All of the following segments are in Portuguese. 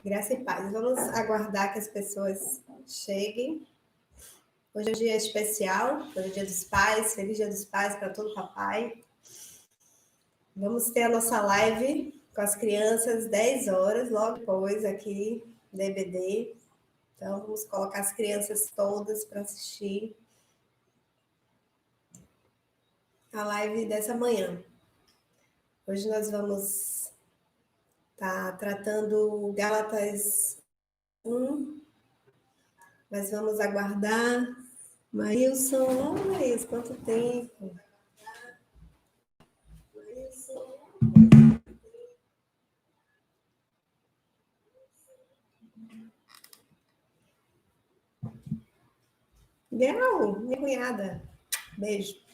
Graça e paz. Vamos aguardar que as pessoas cheguem. Hoje é um dia especial, hoje é o Dia dos Pais. Feliz Dia dos Pais para todo papai. Vamos ter a nossa live com as crianças 10 horas, logo depois aqui da EBD. Então, vamos colocar as crianças todas para assistir a live dessa manhã. Hoje nós vamos estar tratando Gálatas 1, mas vamos aguardar. Maílson, olha isso, quanto tempo. Legal, minha cunhada. Beijo.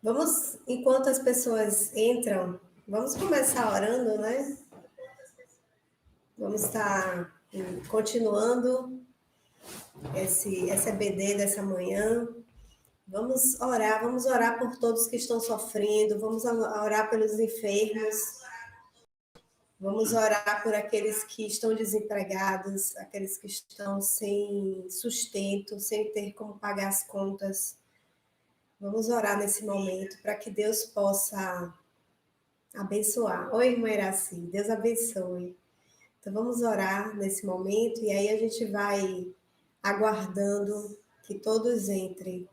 Vamos, enquanto as pessoas entram, vamos começar orando, né? Vamos estar continuando essa EBD dessa manhã. Vamos orar por todos que estão sofrendo, vamos orar pelos enfermos, vamos orar por aqueles que estão desempregados, aqueles que estão sem sustento, sem ter como pagar as contas. Vamos orar nesse momento para que Deus possa abençoar. Oi, irmã Iraci, Deus abençoe. Então vamos orar nesse momento e aí a gente vai aguardando que todos entrem.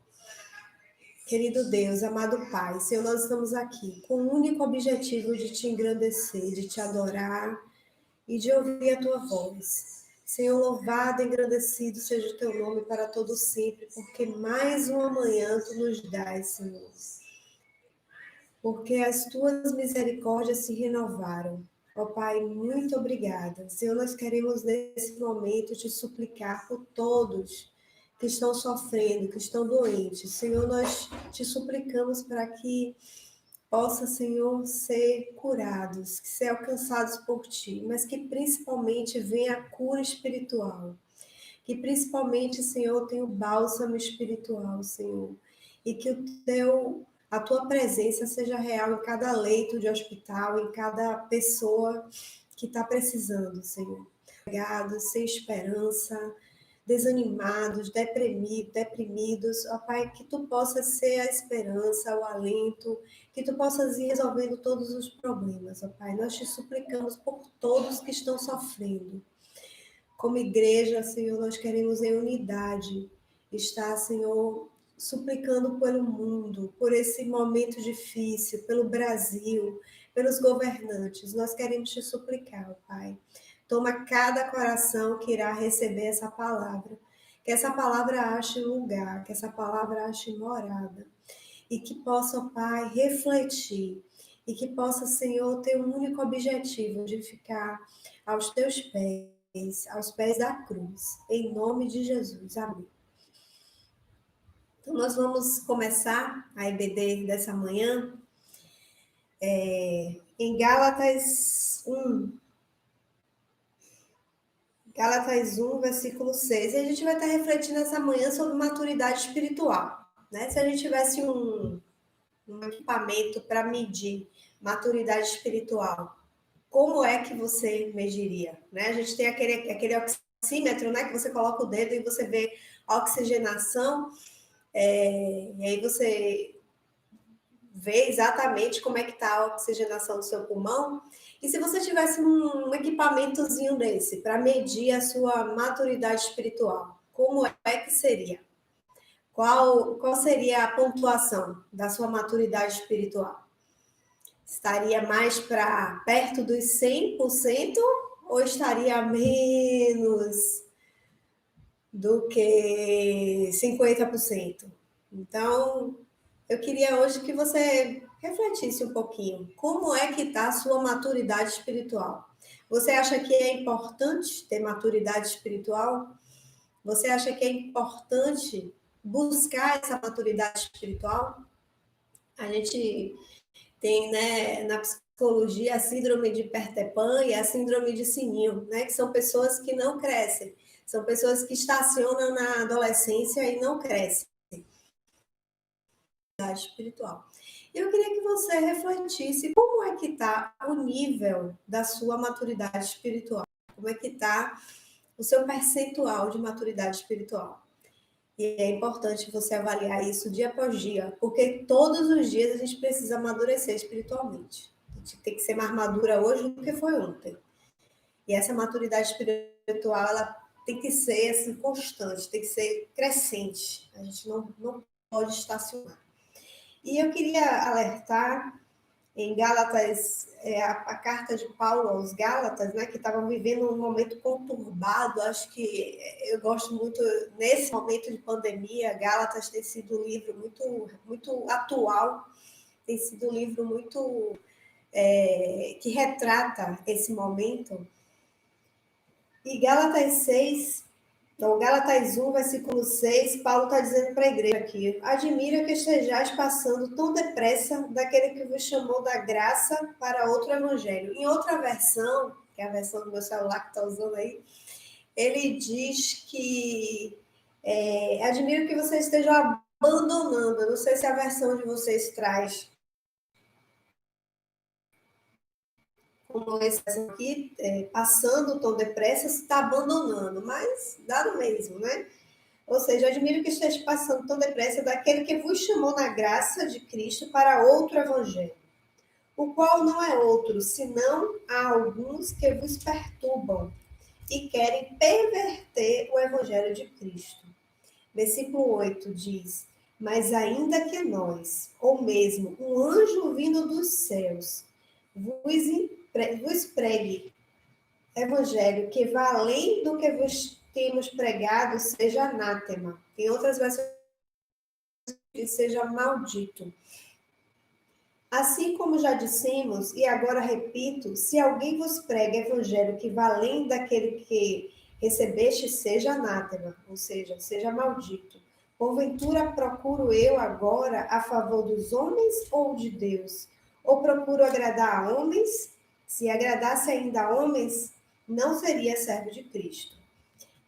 Querido Deus, amado Pai, Senhor, nós estamos aqui com o único objetivo de te engrandecer, de te adorar e de ouvir a tua voz. Senhor, louvado e engrandecido seja o teu nome para todo sempre, porque mais uma manhã tu nos dás, Senhor. Porque as tuas misericórdias se renovaram. Ó Pai, muito obrigada. Senhor, nós queremos nesse momento te suplicar por todos que estão sofrendo, que estão doentes. Senhor, nós te suplicamos para que possa, Senhor, ser curados, que ser alcançados por Ti, mas que principalmente venha a cura espiritual. Que principalmente, Senhor, tenha o bálsamo espiritual, Senhor. E que a Tua presença seja real em cada leito de hospital, em cada pessoa que está precisando, Senhor. Obrigado, sem esperança, desanimados, deprimidos, ó Pai, que Tu possas ser a esperança, o alento, que Tu possas ir resolvendo todos os problemas, ó Pai. Nós te suplicamos por todos que estão sofrendo. Como igreja, Senhor, nós queremos em unidade estar, Senhor, suplicando pelo mundo, por esse momento difícil, pelo Brasil, pelos governantes. Nós queremos te suplicar, ó Pai. Toma cada coração que irá receber essa palavra. Que essa palavra ache lugar, que essa palavra ache morada. E que possa, ó Pai, refletir. E que possa, Senhor, ter um único objetivo de ficar aos teus pés da cruz. Em nome de Jesus. Amém. Então, nós vamos começar a EBD dessa manhã em Gálatas 1. Gálatas 1, versículo 6. E a gente vai estar refletindo essa manhã sobre maturidade espiritual. Né? Se a gente tivesse um equipamento para medir maturidade espiritual, como é que você mediria? Né? A gente tem aquele oxímetro, né? Que você coloca o dedo e você vê a oxigenação, e aí você vê exatamente como é que está a oxigenação do seu pulmão. E se você tivesse um equipamentozinho desse para medir a sua maturidade espiritual, como é que seria? Qual seria a pontuação da sua maturidade espiritual? Estaria mais para perto dos 100% ou estaria menos do que 50%? Então, eu queria hoje que você refletisse um pouquinho. Como é que está a sua maturidade espiritual? Você acha que é importante ter maturidade espiritual? Você acha que é importante buscar essa maturidade espiritual? A gente tem, né, na psicologia, a síndrome de Peter Pan e a síndrome de Sininho, né? Que são pessoas que não crescem, são pessoas que estacionam na adolescência e não crescem. Espiritual. Eu queria que você refletisse como é que está o nível da sua maturidade espiritual, como é que está o seu percentual de maturidade espiritual. E é importante você avaliar isso dia após dia, porque todos os dias a gente precisa amadurecer espiritualmente. A gente tem que ser mais madura hoje do que foi ontem. E essa maturidade espiritual, ela tem que ser assim, constante, tem que ser crescente. A gente não pode estacionar. E eu queria alertar em Gálatas, a carta de Paulo aos Gálatas, né, que estavam vivendo um momento conturbado. Acho que eu gosto muito, nesse momento de pandemia, Gálatas tem sido um livro muito atual, tem sido um livro muito que retrata esse momento. E Gálatas 6, então, Gálatas 1, versículo 6, Paulo está dizendo para a igreja aqui: admira que estejais passando tão depressa daquele que vos chamou da graça para outro evangelho. Em outra versão, que é a versão do meu celular que está usando aí, ele diz que admiro que vocês estejam abandonando. Eu não sei se a versão de vocês traz como esse aqui, passando tão depressa, se está abandonando, mas dá no mesmo, né? Ou seja, admiro que esteja passando tão depressa daquele que vos chamou na graça de Cristo para outro evangelho, o qual não é outro, senão há alguns que vos perturbam e querem perverter o evangelho de Cristo. Versículo 8 diz: mas ainda que nós, ou mesmo um anjo vindo dos céus, vos pregue evangelho que vá além do que vos temos pregado, seja anátema. Em outras versões, seja maldito. Assim como já dissemos, e agora repito, se alguém vos prega evangelho que vá além daquele que recebeste, seja anátema, ou seja maldito. Porventura procuro eu agora a favor dos homens ou de Deus? Ou procuro agradar a homens? Se agradasse ainda a homens, não seria servo de Cristo.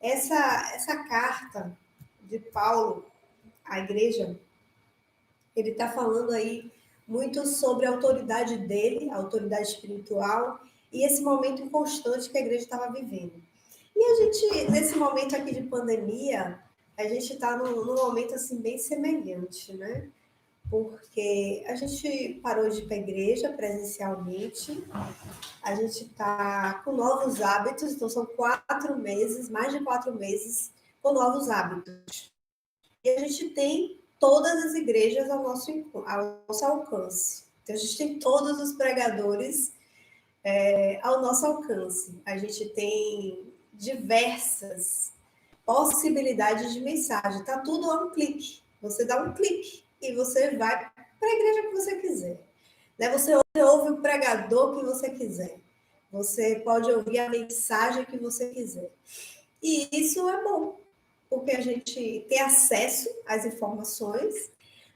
Essa carta de Paulo à igreja, ele está falando aí muito sobre a autoridade dele, a autoridade espiritual, e esse momento constante que a igreja estava vivendo. E a gente, nesse momento aqui de pandemia, a gente está num momento assim bem semelhante, né? Porque a gente parou de ir para a igreja presencialmente, a gente está com novos hábitos, então são 4 meses, mais de 4 meses, com novos hábitos. E a gente tem todas as igrejas ao nosso alcance. Então, a gente tem todos os pregadores ao nosso alcance. A gente tem diversas possibilidades de mensagem. Está tudo a um clique. Você dá um clique e você vai para a igreja que você quiser. Né? Você ouve o pregador que você quiser. Você pode ouvir a mensagem que você quiser. E isso é bom, porque a gente tem acesso às informações,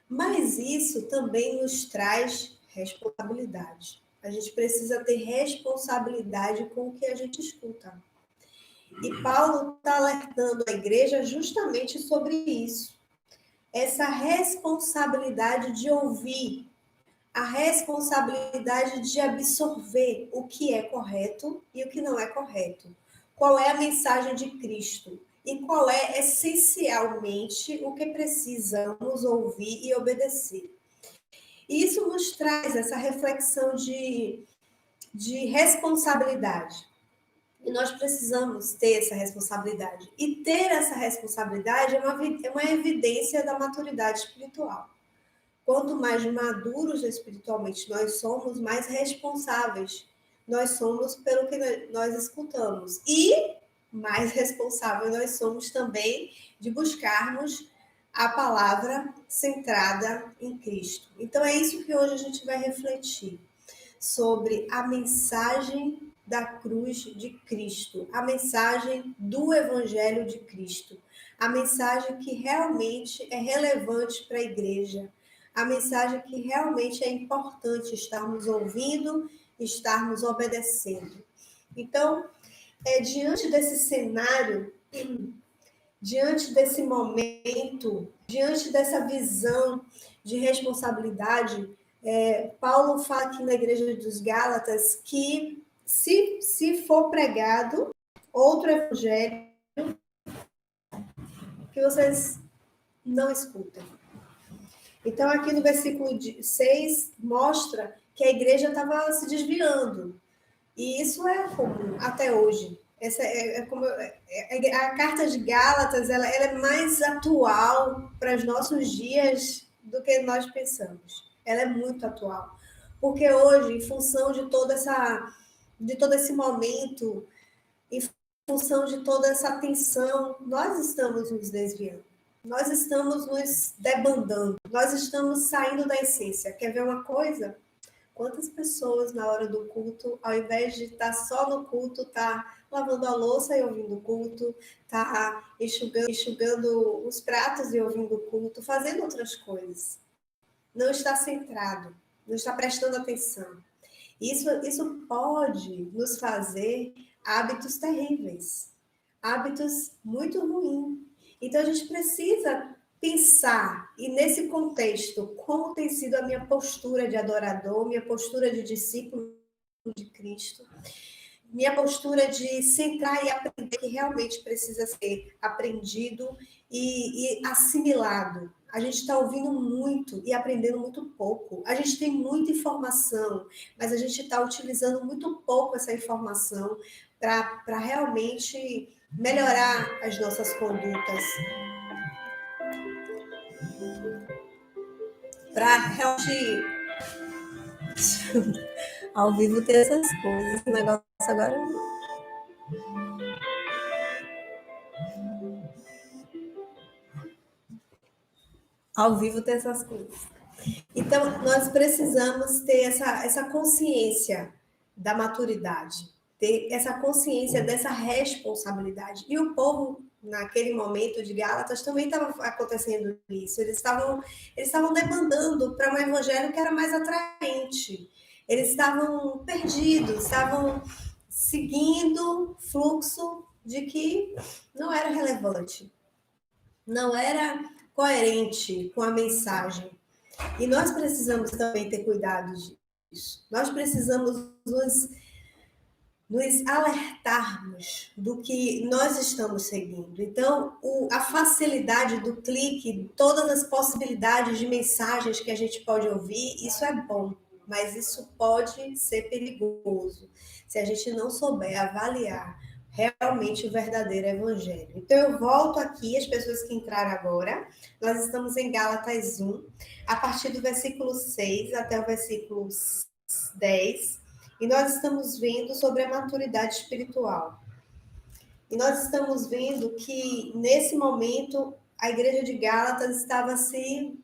mas isso também nos traz responsabilidade. A gente precisa ter responsabilidade com o que a gente escuta. E Paulo está alertando a igreja justamente sobre isso. Essa responsabilidade de ouvir, a responsabilidade de absorver o que é correto e o que não é correto. Qual é a mensagem de Cristo? E qual é essencialmente o que precisamos ouvir e obedecer. E isso nos traz essa reflexão de responsabilidade. E nós precisamos ter essa responsabilidade. E ter essa responsabilidade é uma evidência da maturidade espiritual. Quanto mais maduros espiritualmente nós somos, mais responsáveis nós somos pelo que nós escutamos. E mais responsáveis nós somos também de buscarmos a palavra centrada em Cristo. Então é isso que hoje a gente vai refletir sobre a mensagem da cruz de Cristo, a mensagem do Evangelho de Cristo, a mensagem que realmente é relevante para a igreja, a mensagem que realmente é importante estarmos ouvindo estarmos obedecendo. Então, diante desse cenário, diante desse momento, diante dessa visão de responsabilidade, Paulo fala aqui na igreja dos Gálatas que se for pregado outro evangelho, que vocês não escutem. Então, aqui no versículo 6, mostra que a igreja estava se desviando. E isso é comum até hoje. Essa a carta de Gálatas ela é mais atual para os nossos dias do que nós pensamos. Ela é muito atual. Porque hoje, em função de de todo esse momento, em função de toda essa tensão, nós estamos nos desviando. Nós estamos nos debandando. Nós estamos saindo da essência. Quer ver uma coisa? Quantas pessoas na hora do culto, ao invés de estar só no culto, tá lavando a louça e ouvindo o culto, tá enxugando os pratos e ouvindo o culto, fazendo outras coisas. Não está centrado, não está prestando atenção. Isso pode nos fazer hábitos terríveis, hábitos muito ruins. Então a gente precisa pensar, e nesse contexto, como tem sido a minha postura de adorador, minha postura de discípulo de Cristo, minha postura de centrar e aprender que realmente precisa ser aprendido e assimilado. A gente está ouvindo muito e aprendendo muito pouco. A gente tem muita informação, mas a gente está utilizando muito pouco essa informação para realmente melhorar as nossas condutas, para realmente ao vivo ter essas coisas. O negócio agora. Ao vivo ter essas coisas. Então, nós precisamos ter essa consciência da maturidade, ter essa consciência dessa responsabilidade. E o povo, naquele momento de Gálatas, também estava acontecendo isso. Eles estavam demandando para um evangelho que era mais atraente. Eles estavam perdidos, estavam seguindo fluxo de que não era relevante, não era coerente com a mensagem. E nós precisamos também ter cuidado disso. Nós precisamos nos alertarmos do que nós estamos seguindo. Então, a facilidade do clique, todas as possibilidades de mensagens que a gente pode ouvir, isso é bom, mas isso pode ser perigoso se a gente não souber avaliar realmente o verdadeiro evangelho. Então, eu volto aqui, as pessoas que entraram agora, nós estamos em Gálatas 1, a partir do versículo 6 até o versículo 10, e nós estamos vendo sobre a maturidade espiritual. E nós estamos vendo que, nesse momento, a igreja de Gálatas estava se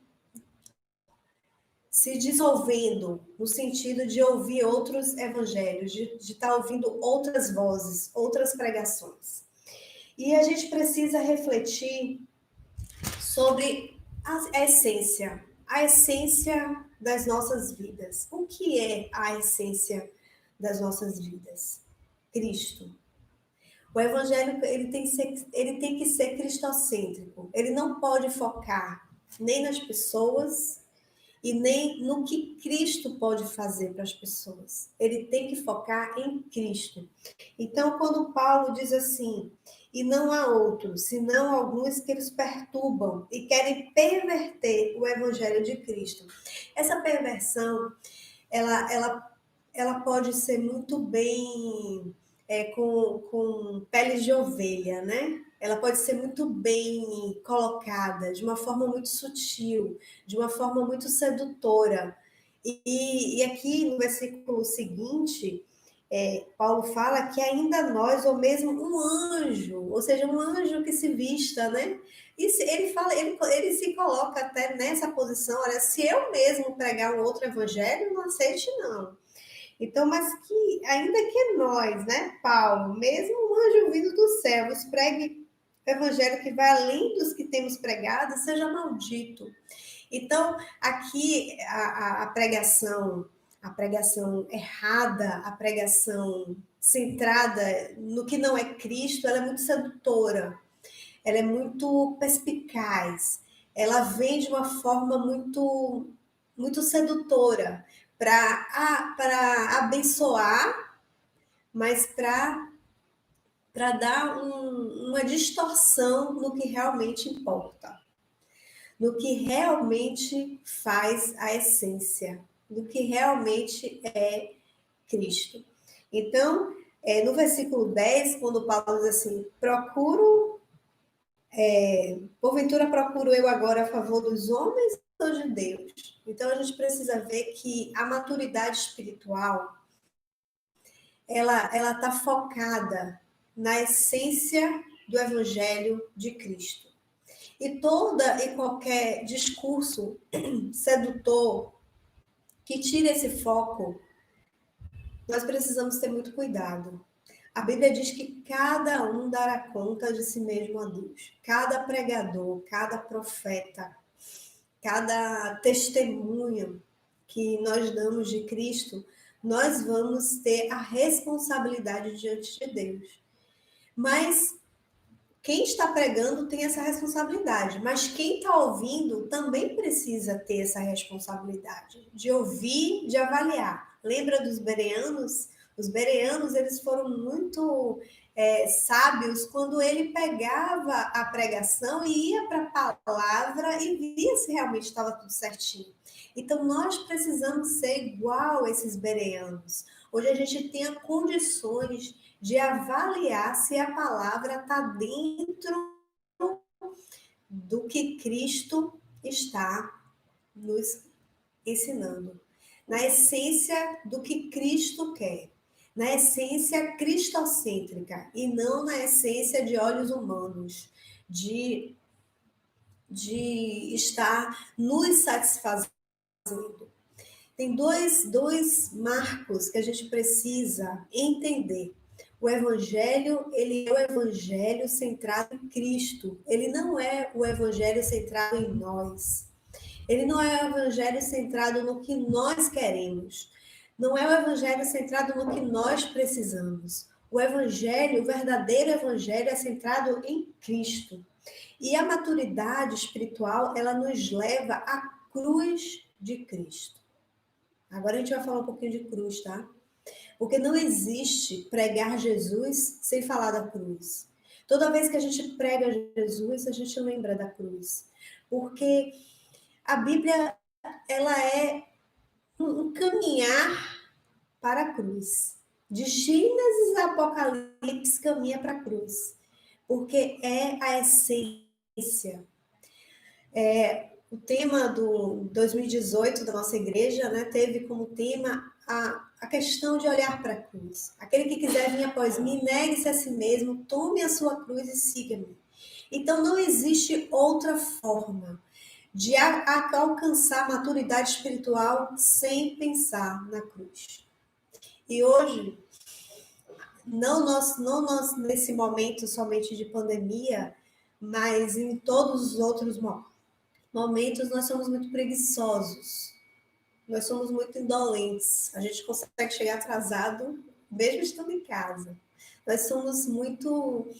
dissolvendo, no sentido de ouvir outros evangelhos, de estar ouvindo outras vozes, outras pregações. E a gente precisa refletir sobre a essência das nossas vidas. O que é a essência das nossas vidas? Cristo. O evangelho ele tem que ser cristocêntrico. Ele não pode focar nem nas pessoas e nem no que Cristo pode fazer para as pessoas. Ele tem que focar em Cristo. Então, quando Paulo diz assim, e não há outros, senão alguns que eles perturbam e querem perverter o evangelho de Cristo. Essa perversão, ela pode ser muito bem com peles de ovelha, né? Ela pode ser muito bem colocada, de uma forma muito sutil, de uma forma muito sedutora. E aqui no versículo seguinte, Paulo fala que ainda nós, ou mesmo um anjo, ou seja, um anjo que se vista, né? Ele se coloca até nessa posição, olha, se eu mesmo pregar um outro evangelho, não aceite não. Então, mas que, ainda que nós, né, Paulo, mesmo um anjo vindo do céu, nos pregue o evangelho que vai além dos que temos pregado, seja maldito. Então, aqui a pregação a pregação errada, a pregação centrada no que não é Cristo, ela é muito sedutora, ela é muito perspicaz, ela vem de uma forma muito sedutora para abençoar, mas para dar uma distorção no que realmente importa, no que realmente faz a essência, no que realmente é Cristo. Então, no versículo 10, quando Paulo diz assim, porventura procuro eu agora a favor dos homens ou de Deus? Então, a gente precisa ver que a maturidade espiritual, ela está focada na essência do evangelho de Cristo. E toda e qualquer discurso sedutor que tire esse foco, nós precisamos ter muito cuidado. A Bíblia diz que cada um dará conta de si mesmo a Deus. Cada pregador, cada profeta, cada testemunho que nós damos de Cristo, nós vamos ter a responsabilidade diante de Deus. Mas quem está pregando tem essa responsabilidade, mas quem está ouvindo também precisa ter essa responsabilidade de ouvir, de avaliar. Lembra dos bereanos? Os bereanos, eles foram muito sábios quando ele pegava a pregação e ia para a palavra e via se realmente estava tudo certinho. Então, nós precisamos ser igual a esses bereanos. Hoje a gente tenha condições de avaliar se a palavra está dentro do que Cristo está nos ensinando, na essência do que Cristo quer, na essência cristocêntrica e não na essência de olhos humanos, de estar nos satisfazendo. Tem dois marcos que a gente precisa entender. O evangelho, ele é o evangelho centrado em Cristo. Ele não é o evangelho centrado em nós. Ele não é o evangelho centrado no que nós queremos. Não é o evangelho centrado no que nós precisamos. O evangelho, o verdadeiro evangelho é centrado em Cristo. E a maturidade espiritual, ela nos leva à cruz de Cristo. Agora a gente vai falar um pouquinho de cruz, tá? Porque não existe pregar Jesus sem falar da cruz. Toda vez que a gente prega Jesus, a gente lembra da cruz. Porque a Bíblia, ela é um caminhar para a cruz. De Gênesis a Apocalipse caminha para a cruz. Porque é a essência. O tema do 2018 da nossa igreja, né, teve como tema a questão de olhar para a cruz. Aquele que quiser vir após mim, negue-se a si mesmo, tome a sua cruz e siga-me. Então, não existe outra forma de alcançar maturidade espiritual sem pensar na cruz. E hoje, não nós nesse momento somente de pandemia, mas em todos os outros momentos, nós somos muito preguiçosos. Nós somos muito indolentes. A gente consegue chegar atrasado, mesmo estando em casa. Nós somos muito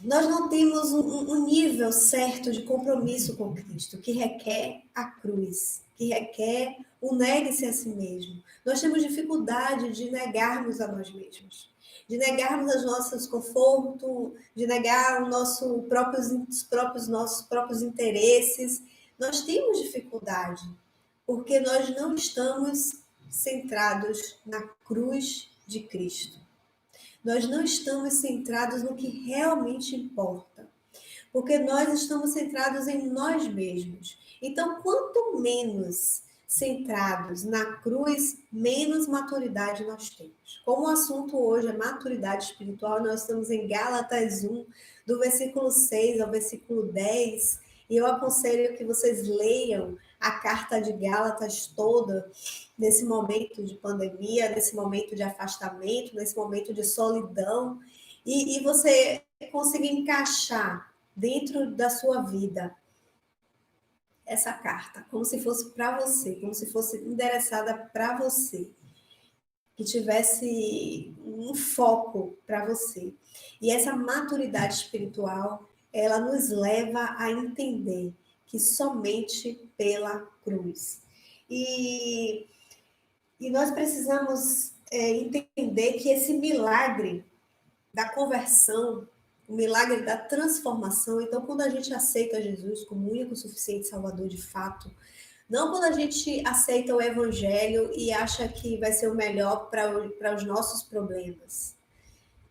nós não temos um nível certo de compromisso com Cristo, que requer a cruz, que requer o negue-se a si mesmo. Nós temos dificuldade de negarmos a nós mesmos, de negarmos os nossos confortos, de negar nossos próprios interesses. Nós temos dificuldade, porque nós não estamos centrados na cruz de Cristo. Nós não estamos centrados no que realmente importa, porque nós estamos centrados em nós mesmos. Então, quanto menos centrados na cruz, menos maturidade nós temos. Como o assunto hoje é maturidade espiritual, nós estamos em Gálatas 1, do versículo 6 ao versículo 10, e eu aconselho que vocês leiam a carta de Gálatas toda, nesse momento de pandemia, nesse momento de afastamento, nesse momento de solidão, e você consiga encaixar dentro da sua vida essa carta, como se fosse para você, como se fosse endereçada para você, que tivesse um foco para você. E essa maturidade espiritual, ela nos leva a entender que somente pela cruz. E, e nós precisamos entender que esse milagre da conversão, o milagre da transformação. Então, quando a gente aceita Jesus como único, suficiente Salvador de fato, não quando a gente aceita o Evangelho e acha que vai ser o melhor para os nossos problemas.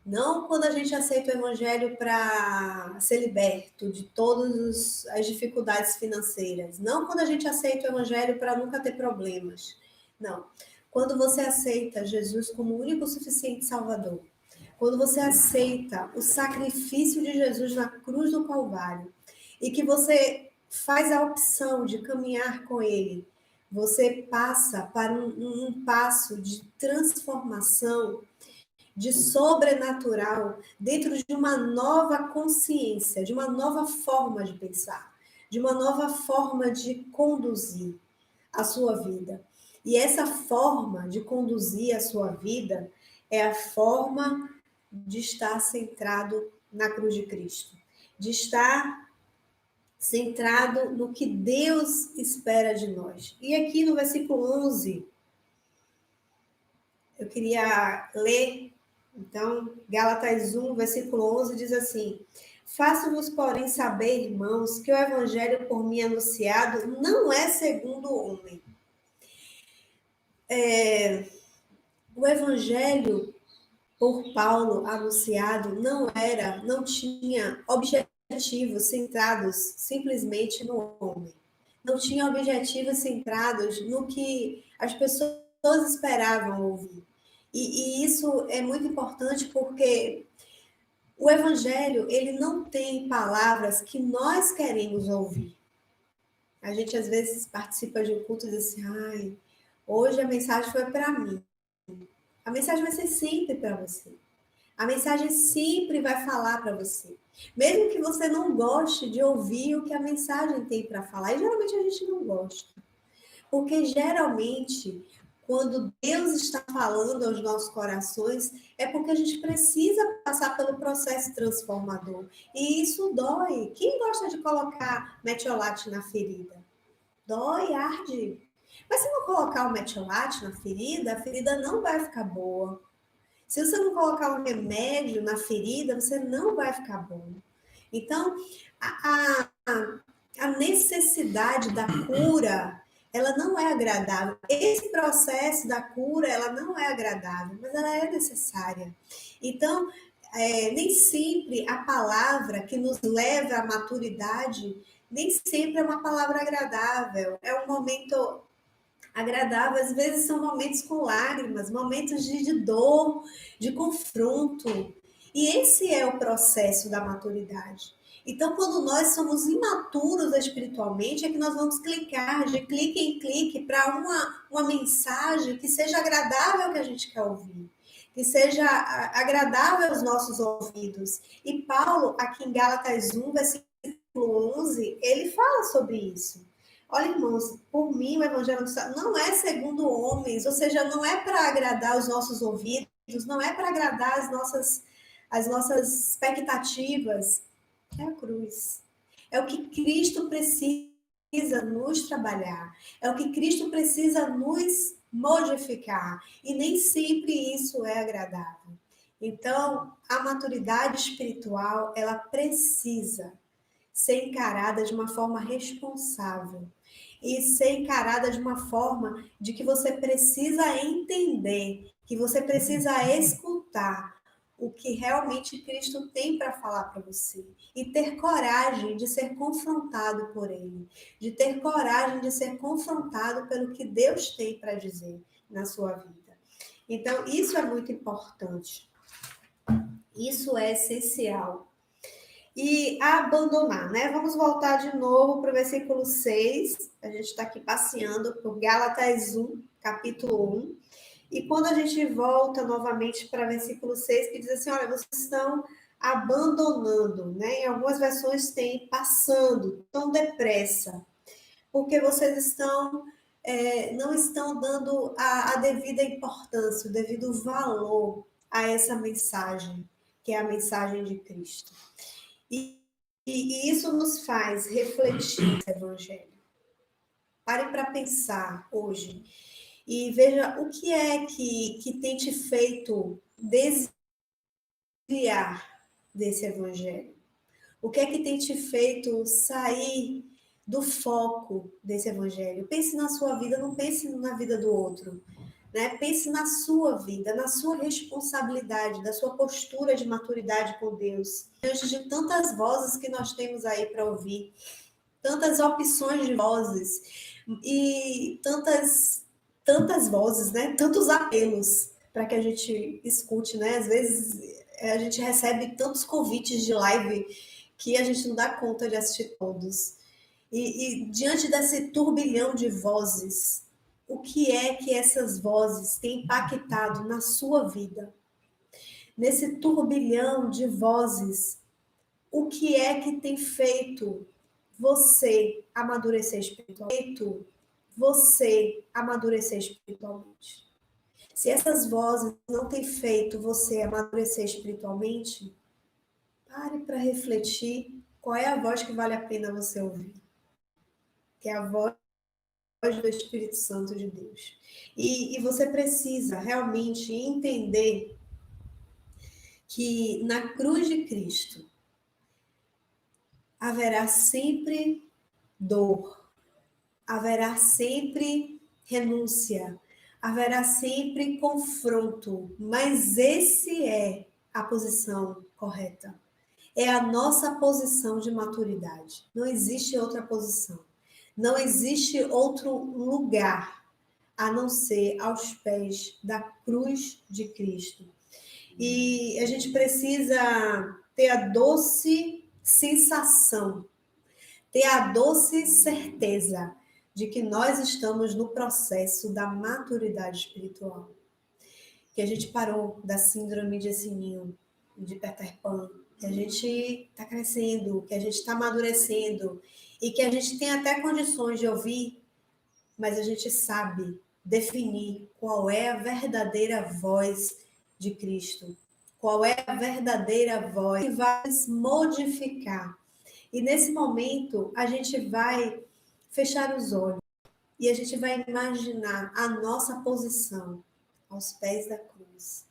Não quando a gente aceita o Evangelho para ser liberto de todas as dificuldades financeiras. Não quando a gente aceita o Evangelho para nunca ter problemas. Não. Quando você aceita Jesus como único, suficiente Salvador. Quando você aceita o sacrifício de Jesus na cruz do Calvário e que você faz a opção de caminhar com Ele, você passa para um passo de transformação, de sobrenatural, dentro de uma nova consciência, de uma nova forma de pensar, de uma nova forma de conduzir a sua vida. E essa forma de conduzir a sua vida é a forma de estar centrado na cruz de Cristo, de estar centrado no que Deus espera de nós. E aqui no versículo 11, eu queria ler, então, Gálatas 1, versículo 11, diz assim: Faço-vos, porém, saber, irmãos, que o evangelho por mim anunciado não é segundo o homem. O evangelho por Paulo anunciado não tinha objetivos centrados simplesmente no homem. Não tinha objetivos centrados no que as pessoas esperavam ouvir. E isso é muito importante porque o evangelho, ele não tem palavras que nós queremos ouvir. A gente às vezes participa de um culto e diz assim: ai, hoje a mensagem foi para mim. A mensagem vai ser sempre para você. A mensagem sempre vai falar para você. Mesmo que você não goste de ouvir o que a mensagem tem para falar. E geralmente a gente não gosta. Porque geralmente, quando Deus está falando aos nossos corações, é porque a gente precisa passar pelo processo transformador. E isso dói. Quem gosta de colocar metiolate na ferida? Dói, arde. Mas se não colocar o metiolate na ferida, a ferida não vai ficar boa. Se você não colocar um remédio na ferida, você não vai ficar bom. Então, a necessidade da cura, ela não é agradável. Esse processo da cura, ela não é agradável, mas ela é necessária. Então, nem sempre a palavra que nos leva à maturidade, nem sempre é uma palavra agradável. É um momento agradável, às vezes são momentos com lágrimas, momentos de dor, de confronto. E esse é o processo da maturidade. Então, quando nós somos imaturos espiritualmente, é que nós vamos clicar de clique em clique para uma mensagem que seja agradável que a gente quer ouvir, que seja agradável aos nossos ouvidos. E Paulo, aqui em Gálatas 1, versículo 11, ele fala sobre isso. Olha, irmãos, por mim o evangelho não é segundo homens, ou seja, não é para agradar os nossos ouvidos, não é para agradar as nossas expectativas. É a cruz. É o que Cristo precisa nos trabalhar. É o que Cristo precisa nos modificar. E nem sempre isso é agradável. Então, a maturidade espiritual, ela precisa ser encarada de uma forma responsável e ser encarada de uma forma de que você precisa entender, que você precisa escutar o que realmente Cristo tem para falar para você e ter coragem de ser confrontado por Ele, de ter coragem de ser confrontado pelo que Deus tem para dizer na sua vida. Então, isso é muito importante. Isso é essencial. E abandonar, né? Vamos voltar de novo para o versículo 6. A gente está aqui passeando por Gálatas 1, capítulo 1. E quando a gente volta novamente para o versículo 6, que diz assim: olha, vocês estão abandonando, né? Em algumas versões tem passando tão depressa, porque vocês não estão dando a devida importância, o devido valor a essa mensagem, que é a mensagem de Cristo. E, e isso nos faz refletir no Evangelho. Pare para pensar hoje e veja o que é que tem te feito desviar desse Evangelho. O que é que tem te feito sair do foco desse Evangelho? Pense na sua vida, não pense na vida do outro. Né? Pense na sua vida, na sua responsabilidade, da sua postura de maturidade com Deus. Diante de tantas vozes que nós temos aí para ouvir, tantas opções de vozes e tantas vozes, né? Tantos apelos para que a gente escute, né? Às vezes a gente recebe tantos convites de live que a gente não dá conta de assistir todos. E diante desse turbilhão de vozes, o que é que essas vozes têm impactado na sua vida? Nesse turbilhão de vozes, o que é que tem feito você amadurecer espiritualmente? Feito você amadurecer espiritualmente? Se essas vozes não têm feito você amadurecer espiritualmente, pare para refletir qual é a voz que vale a pena você ouvir. Que é a voz do Espírito Santo de Deus. E você precisa realmente entender que na cruz de Cristo haverá sempre dor, haverá sempre renúncia, haverá sempre confronto, mas esse é a posição correta. É a nossa posição de maturidade. Não existe outra posição. Não existe outro lugar a não ser aos pés da cruz de Cristo. E a gente precisa ter a doce sensação, ter a doce certeza de que nós estamos no processo da maturidade espiritual. Que a gente parou da síndrome de Sininho, de Peter Pan, que a gente está crescendo, que a gente está amadurecendo e que a gente tem até condições de ouvir, mas a gente sabe definir qual é a verdadeira voz de Cristo, qual é a verdadeira voz que vai modificar. E nesse momento, a gente vai fechar os olhos e a gente vai imaginar a nossa posição aos pés da cruz.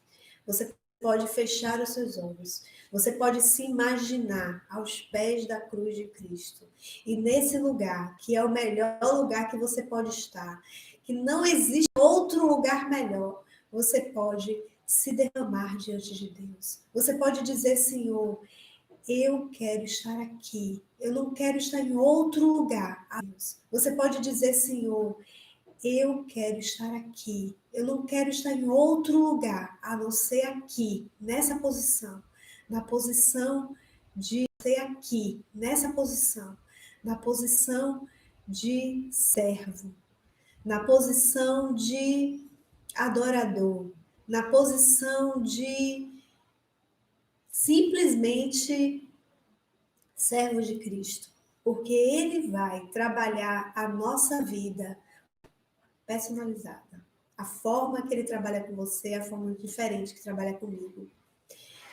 Você pode fechar os seus olhos. Você pode se imaginar aos pés da cruz de Cristo. E nesse lugar, que é o melhor lugar que você pode estar, que não existe outro lugar melhor, você pode se derramar diante de Deus. Você pode dizer, Senhor, eu quero estar aqui. Eu não quero estar em outro lugar. Você pode dizer, Senhor, eu quero estar aqui. Eu não quero estar em outro lugar, a não ser aqui, nessa posição. Na posição de ser aqui, nessa posição. Na posição de servo. Na posição de adorador. Na posição de simplesmente servo de Cristo. Porque Ele vai trabalhar a nossa vida personalizada. A forma que ele trabalha com você é a forma diferente que trabalha comigo.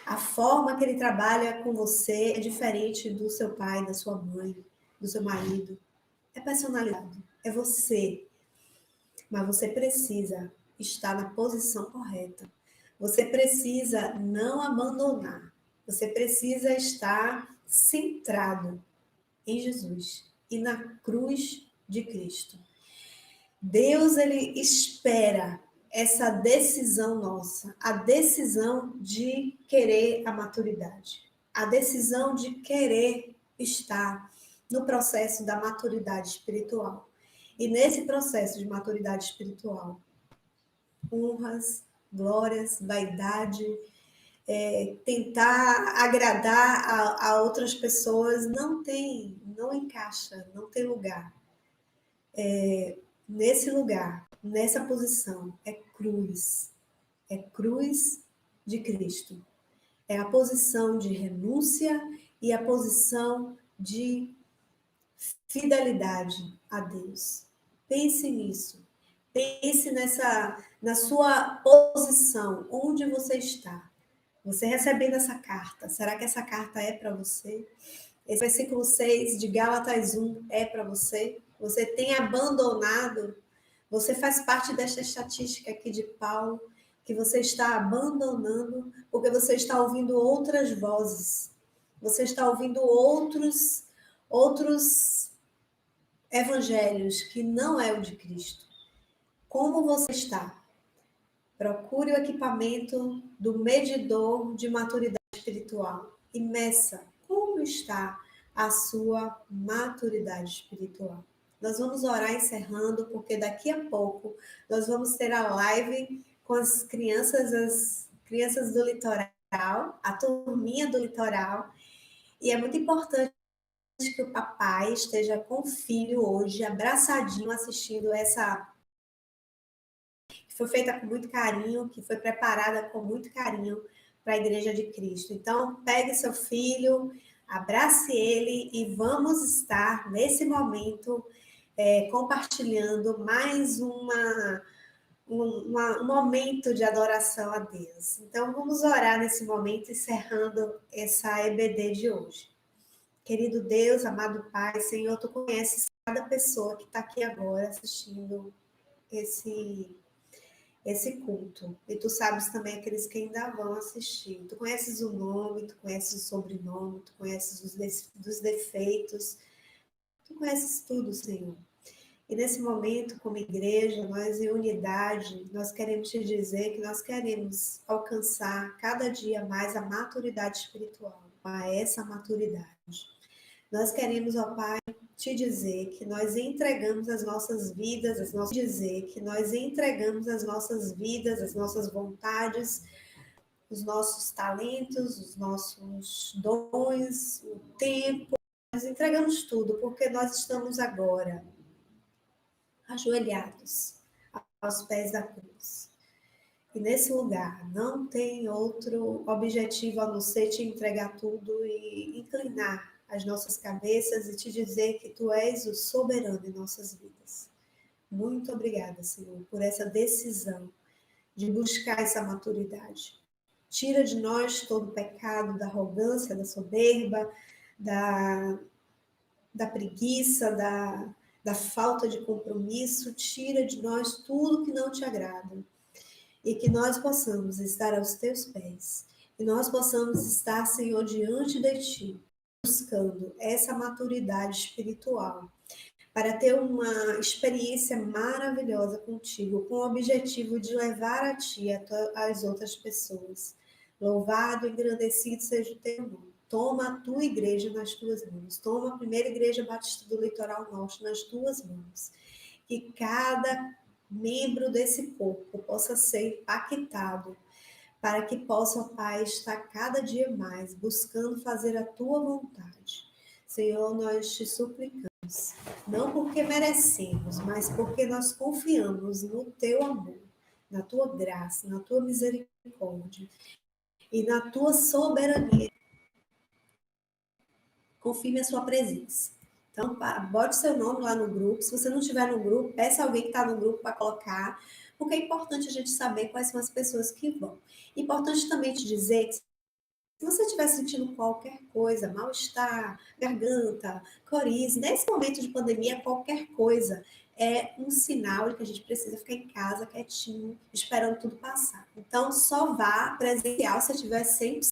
A forma que ele trabalha com você é diferente do seu pai, da sua mãe, do seu marido. É personalizado. É você. Mas você precisa estar na posição correta. Você precisa não abandonar. Você precisa estar centrado em Jesus e na cruz de Cristo. Deus, ele espera essa decisão nossa, a decisão de querer a maturidade, a decisão de querer estar no processo da maturidade espiritual. E nesse processo de maturidade espiritual, honras, glórias, vaidade, tentar agradar a outras pessoas não encaixa, não tem lugar. Nesse lugar, nessa posição, é cruz de Cristo. É a posição de renúncia e a posição de fidelidade a Deus. Pense nisso. Pense na sua posição, onde você está. Você recebendo essa carta, será que essa carta é para você? Esse versículo 6 de Gálatas 1 é para você? Você tem abandonado? Você faz parte desta estatística aqui de Paulo, que você está abandonando porque você está ouvindo outras vozes. Você está ouvindo outros evangelhos que não é o de Cristo. Como você está? Procure o equipamento do medidor de maturidade espiritual e meça como está a sua maturidade espiritual. Nós vamos orar encerrando, porque daqui a pouco nós vamos ter a live com as crianças do litoral, a turminha do litoral, e é muito importante que o papai esteja com o filho hoje, abraçadinho, assistindo essa que foi feita com muito carinho, que foi preparada com muito carinho para a Igreja de Cristo. Então, pegue seu filho, abrace ele e vamos estar nesse momento compartilhando mais um momento de adoração a Deus. Então, vamos orar nesse momento, encerrando essa EBD de hoje. Querido Deus, amado Pai, Senhor, Tu conheces cada pessoa que está aqui agora assistindo esse culto. E Tu sabes também aqueles que ainda vão assistir. Tu conheces o nome, Tu conheces o sobrenome, Tu conheces dos defeitos. Tu conheces tudo, Senhor. E nesse momento, como igreja, nós em unidade, nós queremos te dizer que nós queremos alcançar cada dia mais a maturidade espiritual, a essa maturidade. Nós queremos, ó Pai, te dizer que nós entregamos as nossas vidas, as nossas vontades, os nossos talentos, os nossos dons, o tempo, nós entregamos tudo, porque nós estamos agora ajoelhados aos pés da cruz. E nesse lugar não tem outro objetivo a não ser te entregar tudo e inclinar as nossas cabeças e te dizer que Tu és o soberano em nossas vidas. Muito obrigada, Senhor, por essa decisão de buscar essa maturidade. Tira de nós todo o pecado da arrogância, da soberba, da preguiça, da falta de compromisso. Tira de nós tudo que não te agrada. E que nós possamos estar aos Teus pés. E nós possamos estar, Senhor, diante de Ti, buscando essa maturidade espiritual, para ter uma experiência maravilhosa contigo, com o objetivo de levar a Ti as outras pessoas. Louvado e engrandecido seja o Teu nome. Toma a Tua igreja nas Tuas mãos. Toma a primeira igreja batista do Litoral Norte nas Tuas mãos. Que cada membro desse corpo possa ser impactado, para que possa, Pai, estar cada dia mais buscando fazer a Tua vontade. Senhor, nós te suplicamos, não porque merecemos, mas porque nós confiamos no Teu amor, na Tua graça, na Tua misericórdia e na Tua soberania. Confie na Sua presença. Então, bote seu nome lá no grupo. Se você não estiver no grupo, peça alguém que está no grupo para colocar, porque é importante a gente saber quais são as pessoas que vão. Importante também te dizer que se você estiver sentindo qualquer coisa, mal-estar, garganta, coriza, nesse momento de pandemia, qualquer coisa é um sinal de que a gente precisa ficar em casa, quietinho, esperando tudo passar. Então, só vá presencial se estiver sempre.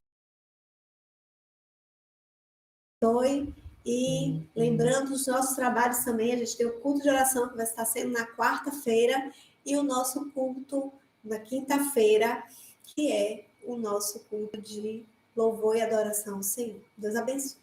E lembrando dos nossos trabalhos também, a gente tem o culto de oração que vai estar sendo na quarta-feira e o nosso culto na quinta-feira, que é o nosso culto de louvor e adoração ao Senhor. Deus abençoe.